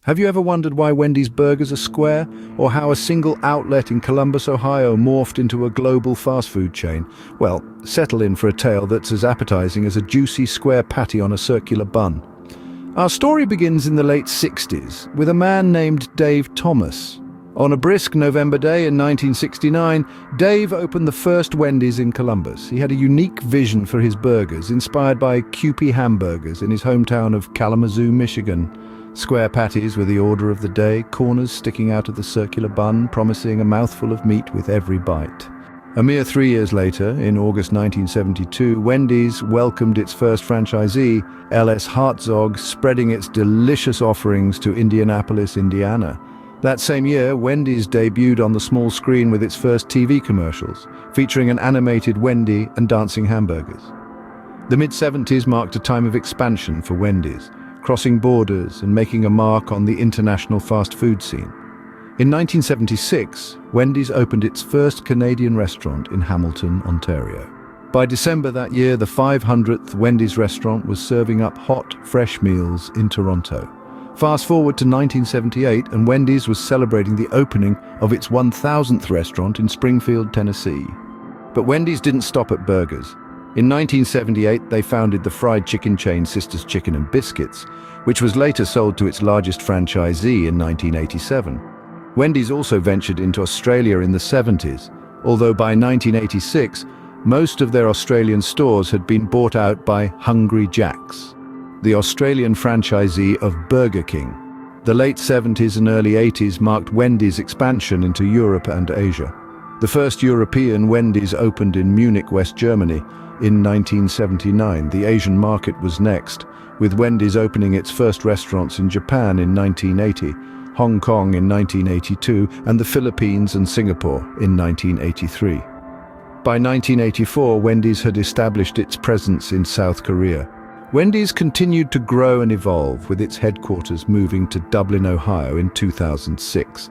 Have you ever wondered why Wendy's burgers are square, or how a single outlet in Columbus, Ohio morphed into a global fast food chain? Well, settle in for a tale that's as appetizing as a juicy square patty on a circular bun. Our story begins in the late 60s with a man named Dave Thomas. On a brisk November day in 1969, Dave opened the first Wendy's in Columbus. He had a unique vision for his burgers, inspired by Kewpie hamburgers in his hometown of Kalamazoo, Michigan. Square patties were the order of the day, corners sticking out of the circular bun, promising a mouthful of meat with every bite. A mere 3 years later, in August 1972, Wendy's welcomed its first franchisee, L.S. Hartzog, spreading its delicious offerings to Indianapolis, Indiana. That same year, Wendy's debuted on the small screen with its first TV commercials, featuring an animated Wendy and dancing hamburgers. The mid-70s marked a time of expansion for Wendy's, crossing borders and making a mark on the international fast food scene. In 1976, Wendy's opened its first Canadian restaurant in Hamilton, Ontario. By December that year, the 500th Wendy's restaurant was serving up hot, fresh meals in Toronto. Fast forward to 1978, and Wendy's was celebrating the opening of its 1,000th restaurant in Springfield, Tennessee. But Wendy's didn't stop at burgers. In 1978, they founded the fried chicken chain Sisters Chicken and Biscuits, which was later sold to its largest franchisee in 1987. Wendy's also ventured into Australia in the 70s, although by 1986, most of their Australian stores had been bought out by Hungry Jack's, the Australian franchisee of Burger King. The late 70s and early 80s marked Wendy's expansion into Europe and Asia. The first European Wendy's opened in Munich, West Germany, in 1979. The Asian market was next, with Wendy's opening its first restaurants in Japan in 1980, Hong Kong in 1982, and the Philippines and Singapore in 1983. By 1984, Wendy's had established its presence in South Korea. Wendy's continued to grow and evolve, with its headquarters moving to Dublin, Ohio in 2006.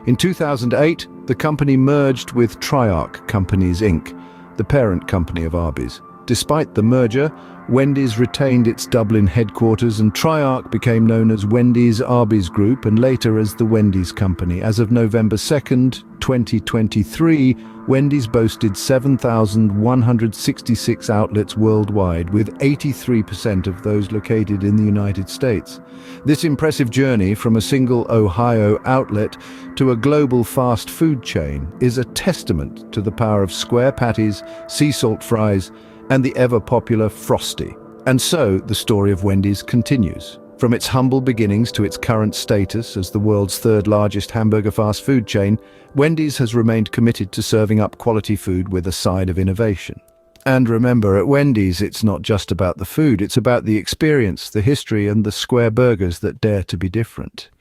In 2008, the company merged with Triarch Companies, Inc., the parent company of Arby's. Despite the merger, Wendy's retained its Dublin headquarters, and Triarch became known as Wendy's Arby's Group and later as the Wendy's Company. As of November 2nd, 2023, Wendy's boasted 7,166 outlets worldwide, with 83% of those located in the United States. This impressive journey from a single Ohio outlet to a global fast food chain is a testament to the power of square patties, sea salt fries, and the ever-popular Frosty. And so, the story of Wendy's continues. From its humble beginnings to its current status as the world's third-largest hamburger fast food chain, Wendy's has remained committed to serving up quality food with a side of innovation. And remember, at Wendy's, it's not just about the food, it's about the experience, the history, and the square burgers that dare to be different.